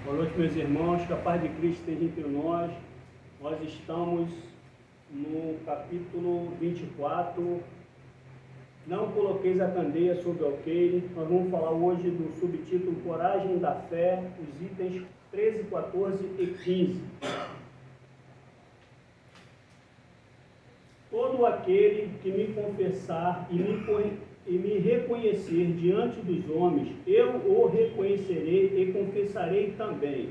Boa noite, meus irmãos, que a paz de Cristo esteja entre nós. Nós estamos no capítulo 24. Não coloqueis a candeia sobre o alqueire. Nós vamos falar hoje do subtítulo Coragem da Fé, os itens 13, 14 e 15. Todo aquele que me confessar e me reconhecer diante dos homens, eu o reconhecerei e confessarei também,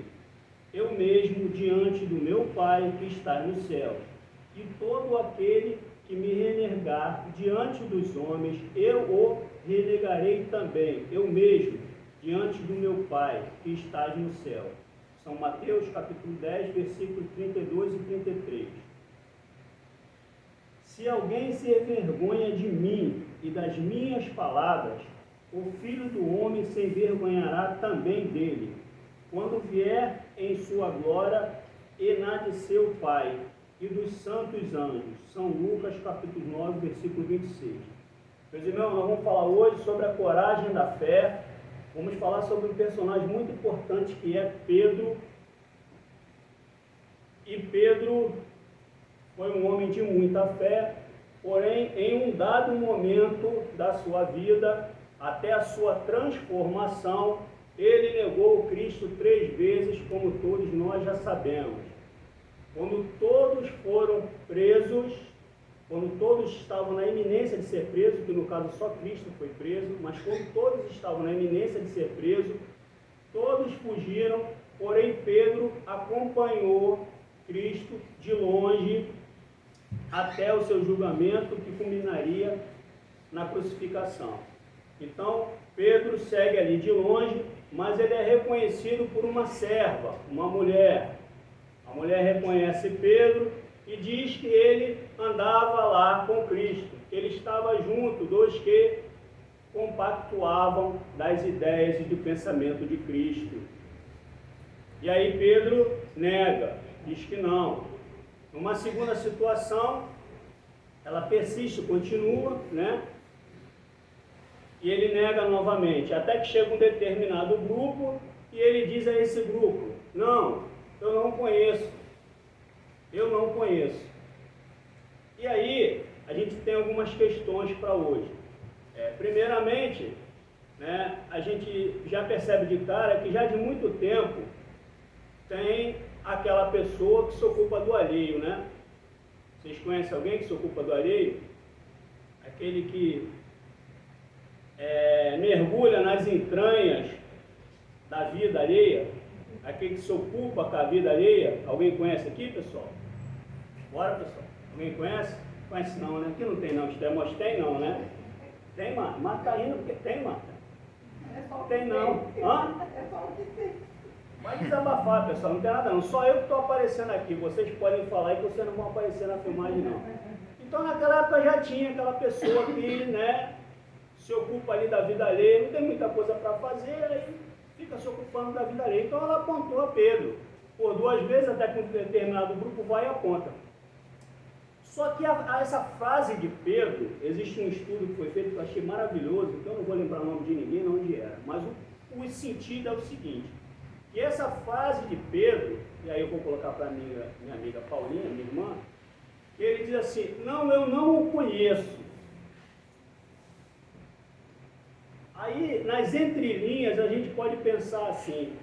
eu mesmo diante do meu Pai que está no céu. E todo aquele que me renegar diante dos homens, eu o renegarei também, eu mesmo diante do meu Pai que está no céu. São Mateus capítulo 10, versículos 32 e 33. Se alguém se envergonha de mim e das minhas palavras, o Filho do Homem se envergonhará também dele, quando vier em sua glória e na de seu Pai e dos santos anjos. São Lucas capítulo 9, versículo 26. Meus irmãos, nós vamos falar hoje sobre a coragem da fé. Vamos falar sobre um personagem muito importante que é Pedro. E Pedro foi um homem de muita fé, porém, em um dado momento da sua vida, até a sua transformação, ele negou o Cristo 3 vezes, como todos nós já sabemos. Quando todos foram presos, quando todos estavam na iminência de ser presos, que no caso só Cristo foi preso, mas quando todos estavam na iminência de ser preso, todos fugiram, porém Pedro acompanhou Cristo de longe, até o seu julgamento, que culminaria na crucificação. Então, Pedro segue ali de longe, mas ele é reconhecido por uma serva, uma mulher. A mulher reconhece Pedro e diz que ele andava lá com Cristo, que ele estava junto dos que compactuavam das ideias e do pensamento de Cristo. E aí Pedro nega, diz que não. Numa segunda situação, ela persiste, continua, né? E ele nega novamente, até que chega um determinado grupo e ele diz a esse grupo: não, eu não conheço, eu não conheço. E aí, a gente tem algumas questões para hoje. Primeiramente, né, a gente já percebe de cara que já de muito tempo tem aquela pessoa que se ocupa do alheio, né? Vocês conhecem alguém que se ocupa do alheio? Aquele que mergulha nas entranhas da vida alheia, aquele que se ocupa com a vida alheia. Alguém conhece aqui, pessoal? Bora, pessoal. Alguém conhece? Conhece não, né? Aqui não tem não, Estemos tem não, né? Tem, Marta? Marta tá indo porque tem, Marta? Tem não. Hã? Vai desabafar, pessoal, não tem nada não. Só eu que estou aparecendo aqui. Vocês podem falar que vocês não vão aparecer na filmagem não. Então naquela época já tinha aquela pessoa que, né, se ocupa ali da vida alheia, não tem muita coisa para fazer, aí fica se ocupando da vida alheia. Então ela apontou a Pedro por 2 vezes, até que um determinado grupo vai e aponta. Só que essa frase de Pedro, existe um estudo que foi feito que eu achei maravilhoso, que eu não vou lembrar o nome de ninguém, não onde era, mas o sentido é o seguinte: que essa frase de Pedro, e aí eu vou colocar para minha amiga Paulinha, minha irmã, ele diz assim: não, eu não o conheço. Aí, nas entrelinhas, a gente pode pensar assim: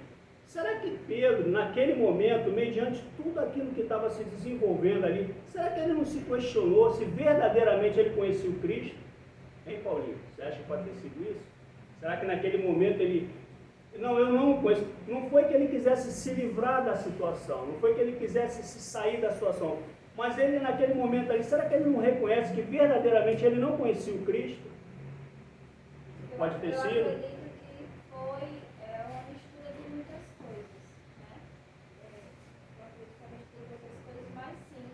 será que Pedro, naquele momento, mediante tudo aquilo que estava se desenvolvendo ali, será que ele não se questionou se verdadeiramente ele conhecia o Cristo? Hein, Paulinho? Você acha que pode ter sido isso? Será que naquele momento ele... Não, eu não conheço. Não foi que ele quisesse se livrar da situação, não foi que ele quisesse se sair da situação, mas ele naquele momento ali, será que ele não reconhece que verdadeiramente ele não conhecia o Cristo? Pode ter sido? Eu acredito que foi uma mistura de muitas coisas, né? Eu acredito que é uma mistura de outras coisas, mas sim,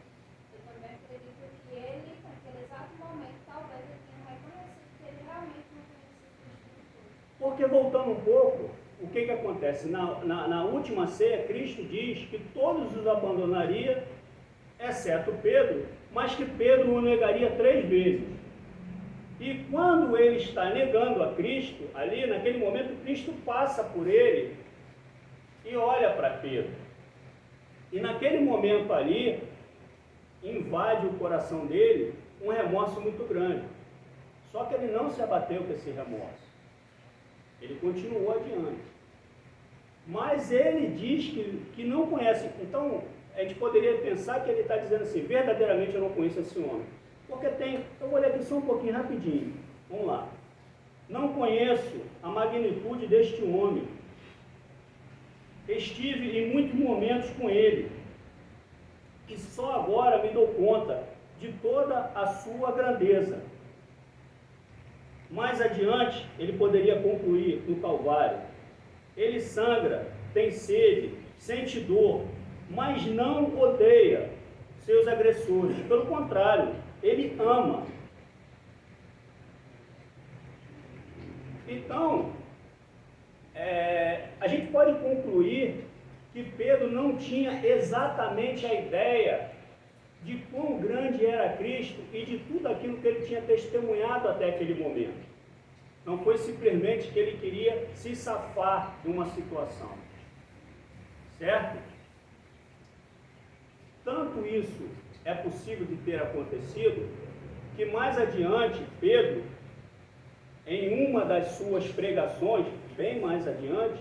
eu também acredito que ele, naquele exato momento, talvez ele tenha reconhecido que ele realmente não conhecia o Cristo. Porque voltando um pouco, o que acontece? Na última ceia, Cristo diz que todos os abandonaria, exceto Pedro, mas que Pedro o negaria 3 vezes. E quando ele está negando a Cristo, ali naquele momento Cristo passa por ele e e olha para Pedro. E naquele momento ali, invade o coração dele um remorso muito grande. Só que ele não se abateu com esse remorso. Ele continuou adiante. Mas ele diz que não conhece. Então, a gente poderia pensar que ele está dizendo assim, verdadeiramente eu não conheço esse homem. Porque tem, eu vou ler aqui só um pouquinho rapidinho. Vamos lá. Não conheço a magnitude deste homem. Estive em muitos momentos com ele. E só agora me dou conta de toda a sua grandeza. Mais adiante, ele poderia concluir no Calvário. Ele sangra, tem sede, sente dor, mas não odeia seus agressores. Pelo contrário, ele ama. Então, a gente pode concluir que Pedro não tinha exatamente a ideia de quão grande era Cristo e de tudo aquilo que ele tinha testemunhado até aquele momento. Não foi simplesmente que ele queria se safar de uma situação. Certo? Tanto isso é possível de ter acontecido, que mais adiante, Pedro, em uma das suas pregações, bem mais adiante,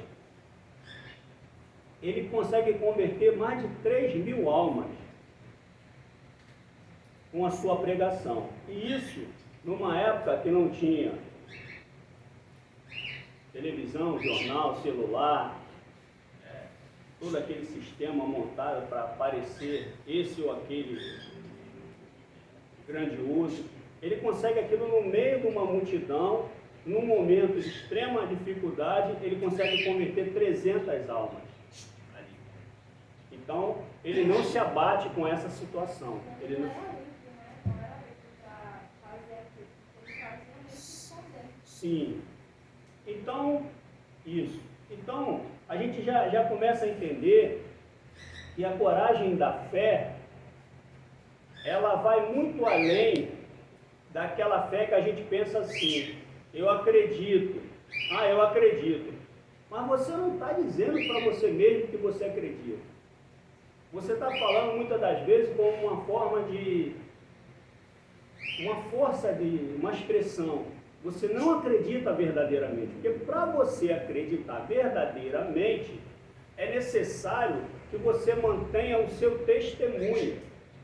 ele consegue converter mais de 3.000 almas com a sua pregação. E isso numa época que não tinha televisão, jornal, celular, todo aquele sistema montado para aparecer esse ou aquele grandioso. Ele consegue aquilo no meio de uma multidão, num momento de extrema dificuldade, ele consegue converter 300 almas ali. Então, ele não se abate com essa situação. Ele não... Sim. Então, isso. Então, a gente já começa a entender que a coragem da fé, ela vai muito além daquela fé que a gente pensa assim, eu acredito, eu acredito. Mas você não está dizendo para você mesmo que você acredita. Você está falando muitas das vezes como uma forma de, uma força de, uma expressão. Você não acredita verdadeiramente, porque para você acreditar verdadeiramente, é necessário que você mantenha o seu testemunho.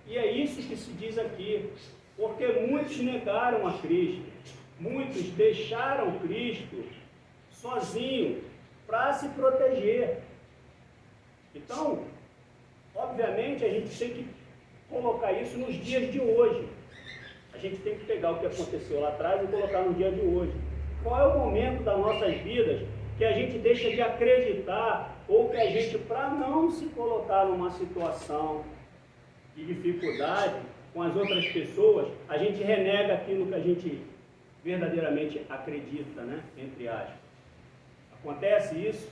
E é isso que se diz aqui, porque muitos negaram a Cristo, muitos deixaram Cristo sozinho para se proteger. Então, obviamente, a gente tem que colocar isso nos dias de hoje. A gente tem que pegar o que aconteceu lá atrás e colocar no dia de hoje. Qual é o momento das nossas vidas que a gente deixa de acreditar ou que a gente, para não se colocar numa situação de dificuldade com as outras pessoas, a gente renega aquilo que a gente verdadeiramente acredita, né? Entre aspas. Acontece isso.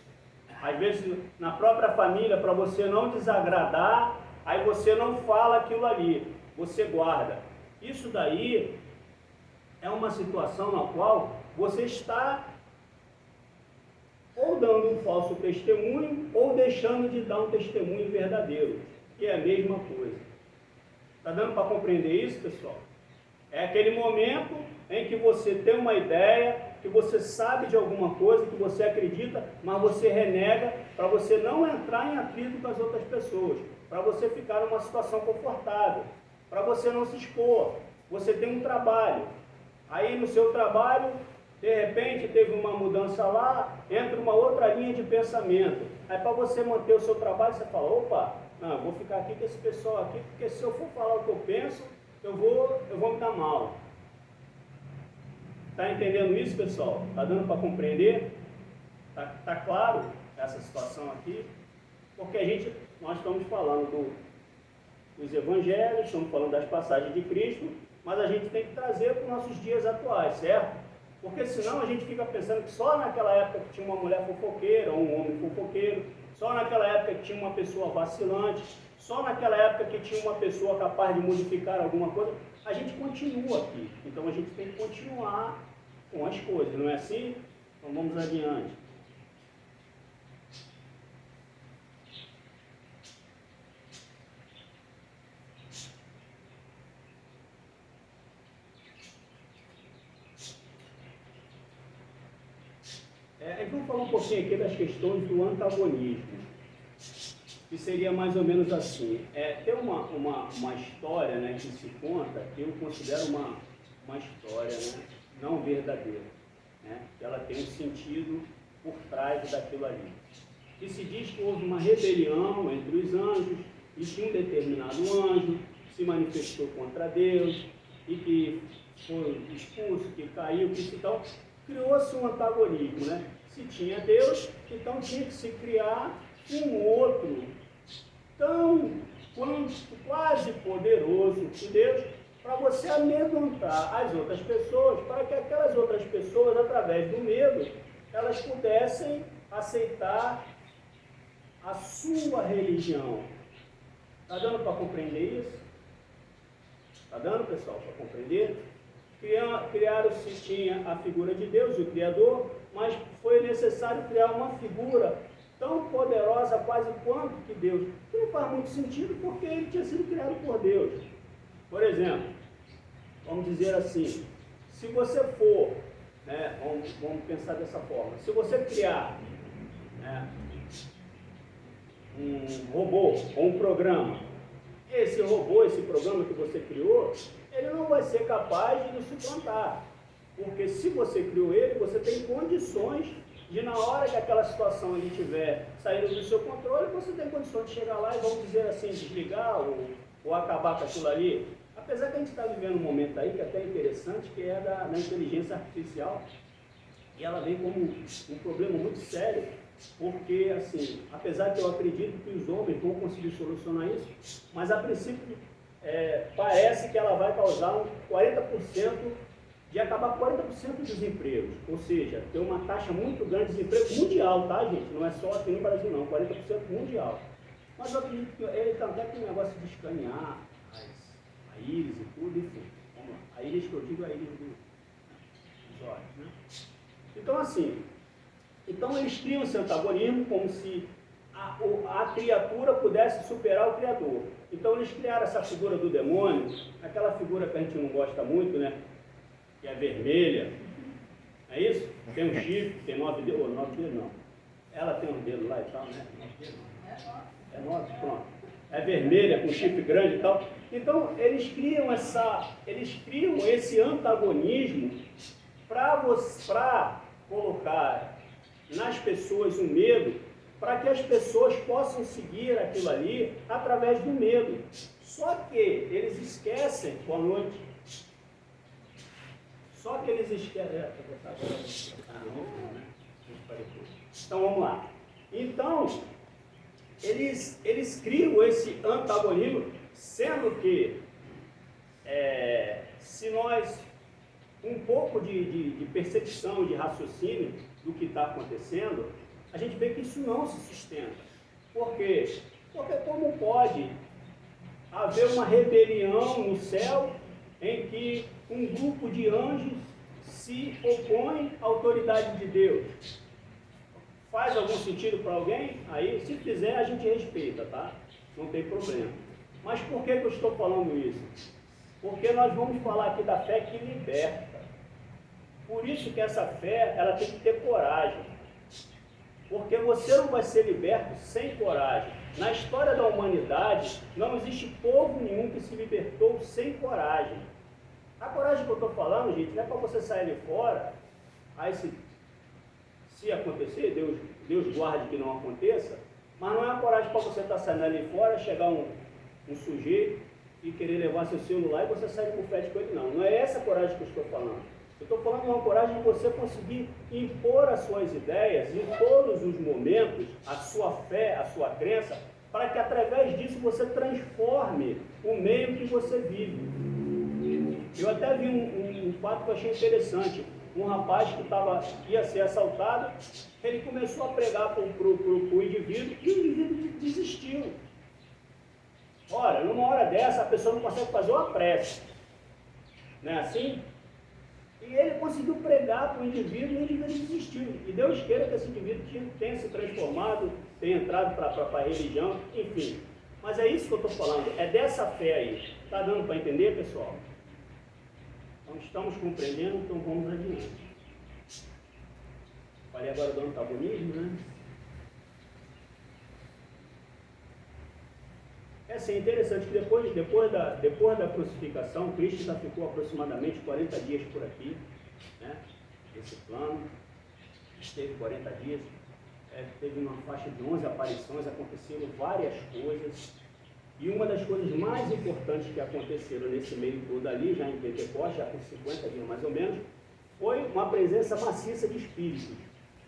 Às vezes, na própria família, para você não desagradar, aí você não fala aquilo ali, você guarda. Isso daí é uma situação na qual você está ou dando um falso testemunho ou deixando de dar um testemunho verdadeiro, que é a mesma coisa. Está dando para compreender isso, pessoal? É aquele momento em que você tem uma ideia, que você sabe de alguma coisa, que você acredita, mas você renega para você não entrar em atrito com as outras pessoas, para você ficar numa situação confortável, para você não se expor. Você tem um trabalho, aí no seu trabalho, de repente teve uma mudança lá, entra uma outra linha de pensamento. Aí para você manter o seu trabalho, você fala, opa, não, eu vou ficar aqui com esse pessoal aqui, porque se eu for falar o que eu penso, eu vou me dar mal. Está entendendo isso, pessoal? Está dando para compreender? Tá claro essa situação aqui? Porque nós estamos falando dos evangelhos, estamos falando das passagens de Cristo, mas a gente tem que trazer para os nossos dias atuais, certo? Porque senão a gente fica pensando que só naquela época que tinha uma mulher fofoqueira, ou um homem fofoqueiro, só naquela época que tinha uma pessoa vacilante, só naquela época que tinha uma pessoa capaz de modificar alguma coisa, a gente continua aqui. Então a gente tem que continuar com as coisas, não é assim? Então vamos adiante. vamos falar um pouquinho aqui das questões do antagonismo, que seria mais ou menos assim. Tem uma história, né, que se conta, que eu considero uma história, né, não verdadeira, né, que ela tem um sentido por trás daquilo ali. E se diz que houve uma rebelião entre os anjos, e que um determinado anjo se manifestou contra Deus, e que foi expulso, que caiu, que então criou-se um antagonismo, né? Se tinha Deus, então tinha que se criar um outro tão quanto quase poderoso que Deus, para você amedrontar as outras pessoas, para que aquelas outras pessoas, através do medo, elas pudessem aceitar a sua religião. Está dando para compreender isso? Está dando, pessoal, para compreender? Criaram-se, tinha a figura de Deus, o Criador, mas foi necessário criar uma figura tão poderosa quase quanto que Deus, que não faz muito sentido porque ele tinha sido criado por Deus. Por exemplo, vamos dizer assim, se você for, né, vamos pensar dessa forma, se você criar, né, um robô ou um programa, esse robô, esse programa que você criou, ele não vai ser capaz de nos suplantar, porque se você criou ele, você tem condições de, na hora que aquela situação ele estiver saindo do seu controle, você tem condições de chegar lá e, vamos dizer assim, desligar ou acabar com aquilo ali. Apesar que a gente está vivendo um momento aí que é até interessante, que é da inteligência artificial, e ela vem como um problema muito sério, porque, assim, apesar que eu acredito que os homens vão conseguir solucionar isso, mas a princípio parece que ela vai causar 40%, de acabar com 40% dos empregos, ou seja, ter uma taxa muito grande de desemprego mundial, tá, gente? Não é só aqui no Brasil não, 40% mundial. Mas eu acredito que ele está até com o negócio de escanear a íris e tudo, enfim, vamos lá. A íris que eu digo é a íris dos olhos, né? Então, assim, eles criam esse antagonismo como se a criatura pudesse superar o Criador. Então eles criaram essa figura do demônio, aquela figura que a gente não gosta muito, né? Que é vermelha, é isso? Tem um chifre, tem 9 dedos, 9 dedos não. Ela tem um dedo lá e tal, né? 9 dedos não. É 9, pronto. É vermelha, com chifre grande e tal. Então eles criam esse antagonismo para colocar nas pessoas um medo, para que as pessoas possam seguir aquilo ali através do medo. Só que eles esquecem, boa noite, então vamos lá. Então, eles criam esse antagonismo, sendo que se nós, um pouco de percepção, de raciocínio do que está acontecendo, a gente vê que isso não se sustenta. Por quê? Porque como pode haver uma rebelião no céu em que um grupo de anjos se opõe à autoridade de Deus? Faz algum sentido para alguém? Aí, se fizer, a gente respeita, tá? Não tem problema. Mas por que eu estou falando isso? Porque nós vamos falar aqui da fé que liberta. Por isso que essa fé, ela tem que ter coragem. Porque você não vai ser liberto sem coragem. Na história da humanidade, não existe povo nenhum que se libertou sem coragem. A coragem que eu estou falando, gente, não é para você sair de fora, aí se acontecer, Deus guarde que não aconteça, mas não é a coragem para você estar saindo ali fora, chegar um sujeito e querer levar seu celular e você sair com o com ele, não. Não é essa coragem que eu estou falando. Eu estou falando de uma coragem de você conseguir impor as suas ideias em todos os momentos, a sua fé, a sua crença, para que através disso você transforme o meio que você vive. Eu até vi um fato que eu achei interessante. Um rapaz que ia ser assaltado, ele começou a pregar para o indivíduo e o indivíduo desistiu. Ora, numa hora dessa, a pessoa não consegue fazer uma prece. Não é assim? E ele conseguiu pregar para o indivíduo e o indivíduo desistiu. E Deus queira que esse indivíduo tenha se transformado, tenha entrado para a religião, enfim. Mas é isso que eu estou falando, é dessa fé aí. Está dando para entender, pessoal? Então estamos compreendendo, então vamos adiante. Falei agora do antagonismo, né? É assim, interessante que depois da crucificação, Cristo já ficou aproximadamente 40 dias por aqui, né? Esse plano, esteve 40 dias, teve uma faixa de 11 aparições, aconteceram várias coisas, e uma das coisas mais importantes que aconteceram nesse meio todo ali, já em Pentecostes, já com 50 dias mais ou menos, foi uma presença maciça de espíritos,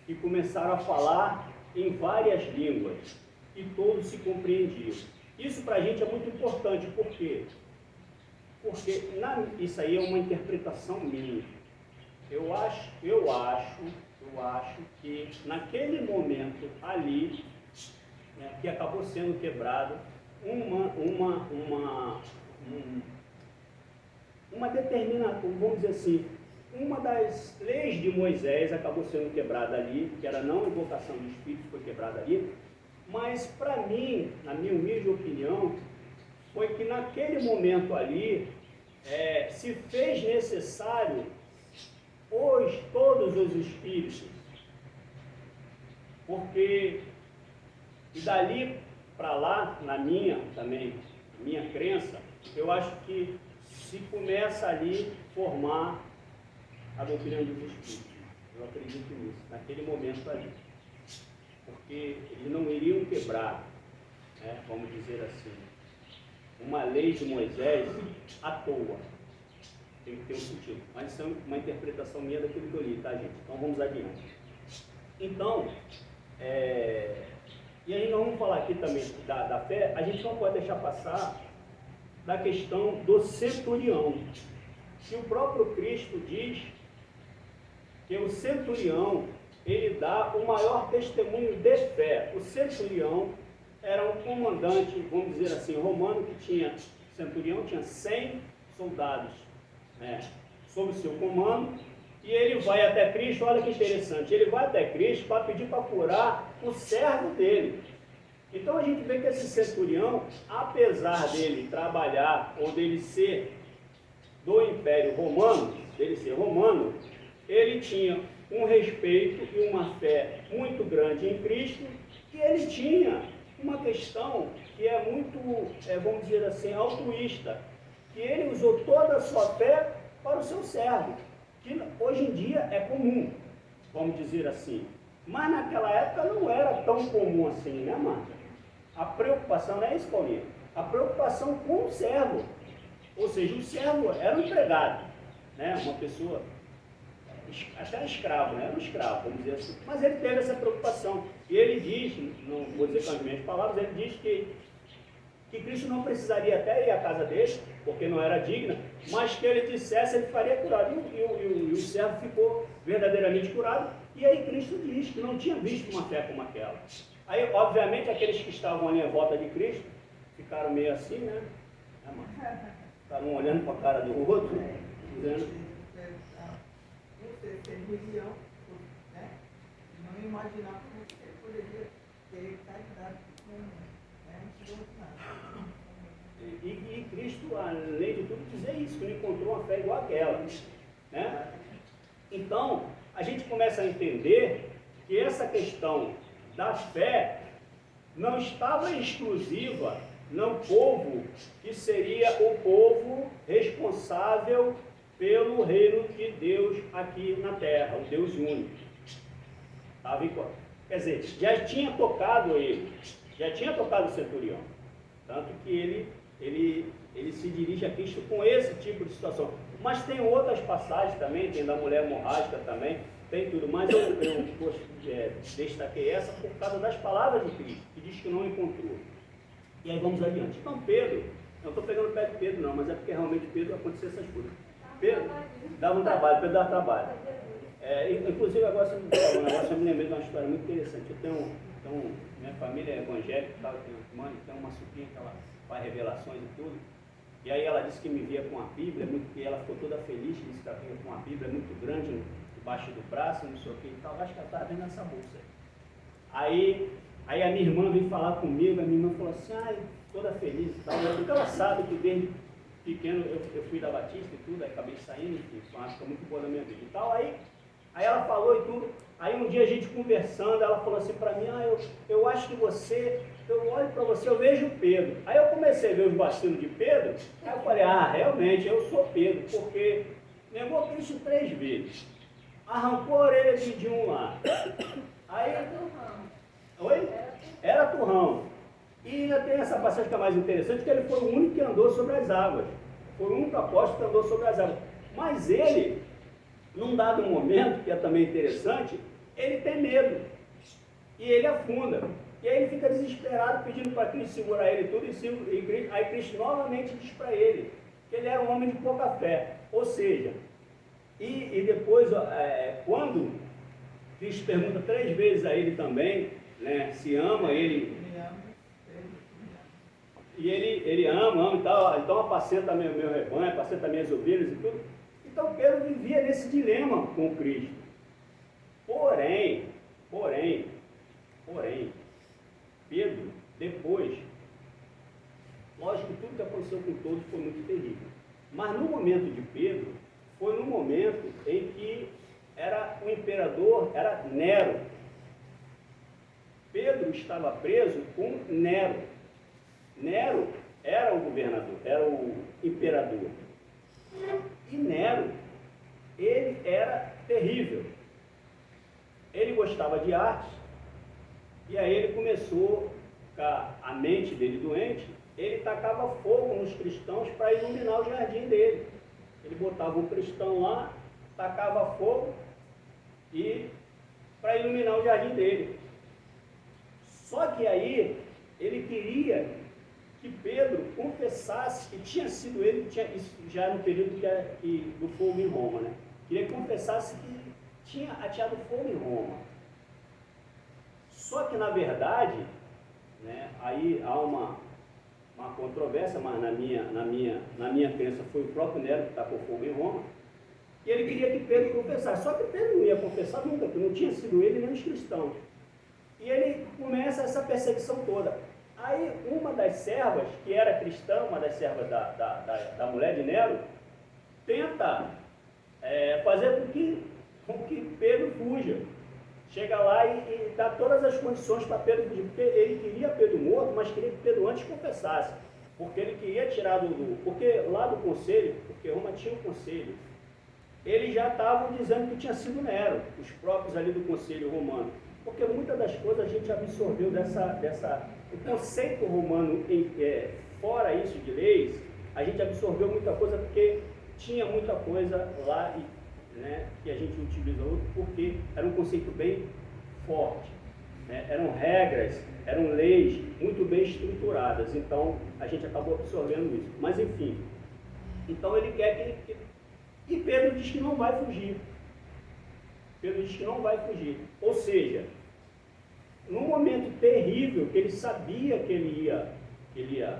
que começaram a falar em várias línguas, e todos se compreendiam. Isso para a gente é muito importante, por quê? Porque isso aí é uma interpretação minha. Eu acho que naquele momento ali, né, que acabou sendo quebrado, uma determinação, vamos dizer assim, uma das leis de Moisés acabou sendo quebrada ali, que era a não invocação de espíritos, foi quebrada ali. Mas para mim, na minha humilde opinião, foi que naquele momento ali se fez necessário hoje todos os espíritos, porque e dali para lá, na minha crença, eu acho que se começa ali formar a doutrina dos espíritos. Eu acredito nisso, naquele momento ali. Porque eles não iriam quebrar, né, vamos dizer assim, uma lei de Moisés à toa. Tem que ter um sentido. Mas isso é uma interpretação minha daquilo que eu li, tá, gente? Então vamos adiante. Então, e aí nós vamos falar aqui também da fé, a gente não pode deixar passar da questão do centurião. Que o próprio Cristo diz que o centurião, ele dá o maior testemunho de fé. O centurião era um comandante, vamos dizer assim, romano, que tinha, centurião tinha 100 soldados, né, sob seu comando, e ele vai até Cristo. Olha que interessante, ele vai até Cristo para pedir para curar o servo dele. Então a gente vê que esse centurião, apesar dele trabalhar, ou dele ser do Império Romano, ele tinha um respeito e uma fé muito grande em Cristo, e ele tinha uma questão que é muito, vamos dizer assim, altruísta, que ele usou toda a sua fé para o seu servo, que hoje em dia é comum, vamos dizer assim, mas naquela época não era tão comum assim, né, mano? A preocupação, não é isso, Paulinho? A preocupação com o servo, ou seja, o servo era um empregado, né, uma pessoa, até escravo, né? Era um escravo, vamos dizer assim. Mas ele teve essa preocupação. E ele diz, não vou dizer com as minhas palavras, ele diz que Cristo não precisaria até ir à casa dele, porque não era digna, mas que ele dissesse, ele faria curado. E o servo ficou verdadeiramente curado. E aí Cristo diz que não tinha visto uma fé como aquela. Aí, obviamente, aqueles que estavam ali em volta de Cristo ficaram meio assim, né? Estavam olhando para a cara do outro, dizendo... Ser religião, né? Não imaginar como ele poderia ter caridade com, né? E Cristo, além de tudo, dizer isso, que ele encontrou uma fé igual àquela, né? Então, a gente começa a entender que essa questão da fé não estava exclusiva no povo que seria o povo responsável pelo reino de Deus aqui na terra, o Deus único. Quer dizer, já tinha tocado ele, já tinha tocado o centurião, tanto que ele se dirige a Cristo com esse tipo de situação. Mas tem outras passagens também, tem da mulher hemorrágica também, tem tudo, mas eu destaquei essa por causa das palavras de Cristo, que diz que não encontrou. E aí vamos adiante. Então Pedro, não estou pegando o pé de Pedro não, mas é porque realmente Pedro aconteceu essas coisas. Pedro dava um trabalho, Pedro dava trabalho. Inclusive agora você me falou um negócio, eu me lembrei de uma história muito interessante. Minha família é evangélica, eu tenho uma mãe, tem uma sobrinha que ela faz revelações e tudo. E aí ela disse que me via com a Bíblia, e ela ficou toda feliz, disse que ela vinha com uma Bíblia muito grande debaixo do braço, não sei o que e tal. Acho que ela estava vendo essa bolsa aí. Aí a minha irmã veio falar comigo, a minha irmã falou assim, toda feliz e tal. Porque ela sabe que desde pequeno eu fui da Batista e tudo, aí acabei saindo, enfim, foi uma época muito boa da minha vida e tal. Aí Aí ela falou e tudo. Aí um dia a gente conversando, ela falou assim para mim, eu acho que você, eu olho para você, eu vejo Pedro. Aí eu comecei a ver os vacilos de Pedro, aí eu falei, realmente, eu sou Pedro, porque negou Cristo 3 vezes. Arrancou a orelha de um lá. Aí, Era turrão. oi? Era turrão. E ainda tem essa passagem que é mais interessante, que ele foi o único que andou sobre as águas. Foi o único apóstolo que andou sobre as águas. Mas ele, num dado momento, que é também interessante, ele tem medo. E ele afunda. E aí ele fica desesperado, pedindo para Cristo segurar ele tudo. E aí Cristo novamente diz para ele que ele era um homem de pouca fé. Ou seja, e depois, quando Cristo pergunta 3 vezes a ele também, né, se ama ele. E ele ama e tal, então apacenta meu rebanho, apacenta minhas ovelhas e tudo. Então Pedro vivia nesse dilema com Cristo. Porém, Pedro, depois, lógico que tudo que aconteceu com todos foi muito terrível. Mas no momento de Pedro, foi no momento em que o imperador era Nero. Pedro estava preso com Nero. Nero era o governador, era o imperador. E Nero, ele era terrível. Ele gostava de arte, e aí ele começou, a mente dele doente, ele tacava fogo nos cristãos para iluminar o jardim dele. Ele botava um cristão lá, tacava fogo e para iluminar o jardim dele. Só que aí ele queria que Pedro confessasse que tinha sido ele, isso já no período do fogo em Roma, né? Queria que confessasse que tinha ateado fogo em Roma. Só que na verdade, né, aí há uma controvérsia, mas na minha crença foi o próprio Nero que tacou fogo em Roma, e ele queria que Pedro confessasse. Só que Pedro não ia confessar nunca, porque não tinha sido ele nem os cristãos. E ele começa essa perseguição toda. Aí uma das servas, que era cristã, uma das servas da mulher de Nero, tenta fazer com que Pedro fuja. Chega lá e dá todas as condições para Pedro fugir, porque ele queria Pedro morto, mas queria que Pedro antes confessasse, porque ele queria tirar porque lá do conselho, porque Roma tinha um conselho, eles já estavam dizendo que tinha sido Nero, os próprios ali do conselho romano, porque muitas das coisas a gente absorveu o conceito romano, fora isso de leis, a gente absorveu muita coisa, porque tinha muita coisa lá, né, que a gente utilizou, porque era um conceito bem forte, né? Eram regras, eram leis muito bem estruturadas, então a gente acabou absorvendo isso. Mas enfim, então ele quer e Pedro diz que não vai fugir. Pedro diz que não vai fugir. Ou seja, num momento terrível, que ele sabia que ele ia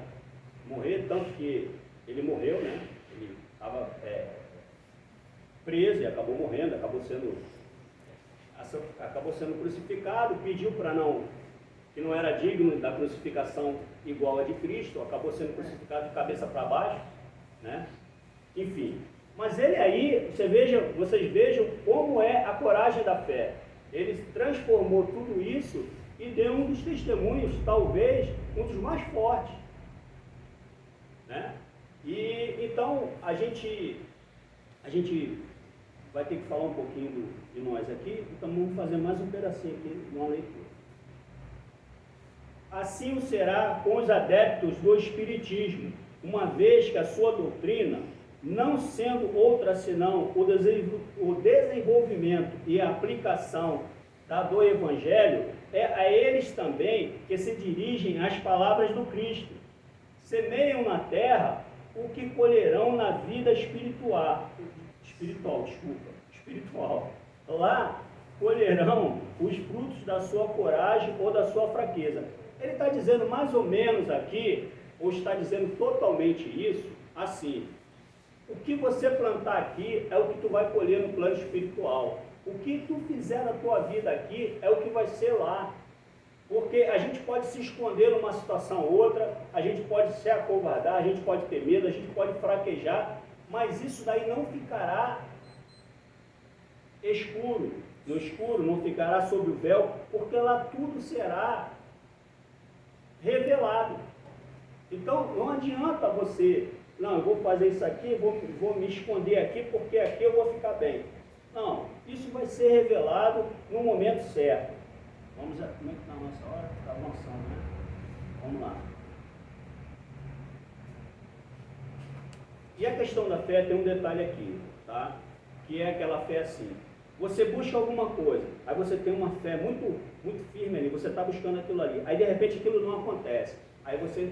morrer, tanto que ele morreu, né? Ele estava preso e acabou morrendo, acabou sendo crucificado, pediu que não era digno da crucificação igual a de Cristo, acabou sendo crucificado de cabeça para baixo, né? Enfim, mas ele aí, vocês vejam como é a coragem da fé. Ele transformou tudo isso e deu um dos testemunhos, talvez um dos mais fortes, né? E então a gente vai ter que falar um pouquinho de nós aqui, então vamos fazer mais um pedacinho aqui, uma leitura. Assim o será com os adeptos do Espiritismo, uma vez que a sua doutrina, não sendo outra senão o desenvolvimento e a aplicação do Evangelho, é a eles também que se dirigem às palavras do Cristo. Semeiam na terra o que colherão na vida espiritual. Lá colherão os frutos da sua coragem ou da sua fraqueza. Ele está dizendo mais ou menos aqui, ou está dizendo totalmente isso, assim: o que você plantar aqui é o que tu vai colher no plano espiritual. O que tu fizer na tua vida aqui é o que vai ser lá. Porque a gente pode se esconder numa situação ou outra, a gente pode se acovardar, a gente pode ter medo, a gente pode fraquejar, mas isso daí não ficará escuro. No escuro não ficará sob o véu, porque lá tudo será revelado. Então, não adianta você, não, eu vou fazer isso aqui, vou me esconder aqui, porque aqui eu vou ficar bem. Não, isso vai ser revelado no momento certo. Vamos ver como é que está a nossa hora? Está avançando, né? Vamos lá. E a questão da fé tem um detalhe aqui, tá? Que é aquela fé assim. Você busca alguma coisa, aí você tem uma fé muito, muito firme ali, você está buscando aquilo ali, aí de repente aquilo não acontece. Aí você,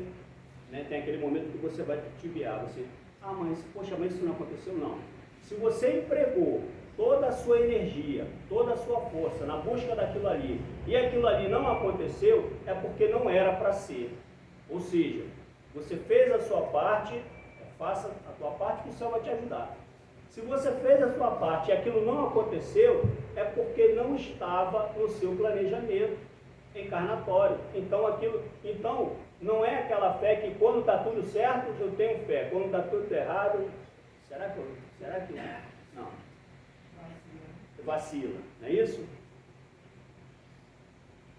né, tem aquele momento que você vai tibiar, você, mas poxa, mas isso não aconteceu? Não. Se você empregou toda a sua energia, toda a sua força na busca daquilo ali, e aquilo ali não aconteceu, é porque não era para ser. Ou seja, você fez a sua parte, faça a tua parte que o céu vai te ajudar. Se você fez a sua parte e aquilo não aconteceu, é porque não estava no seu planejamento encarnatório. Então não é aquela fé que quando está tudo certo, eu tenho fé. Quando está tudo errado, será que não? Vacila, não é isso?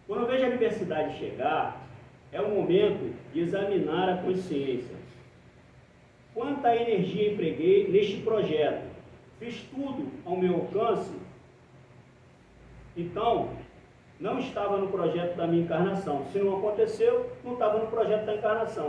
Quando eu vejo a adversidade chegar, é o momento de examinar a consciência. Quanta energia empreguei neste projeto? Fiz tudo ao meu alcance? Então, não estava no projeto da minha encarnação. Se não aconteceu, não estava no projeto da encarnação.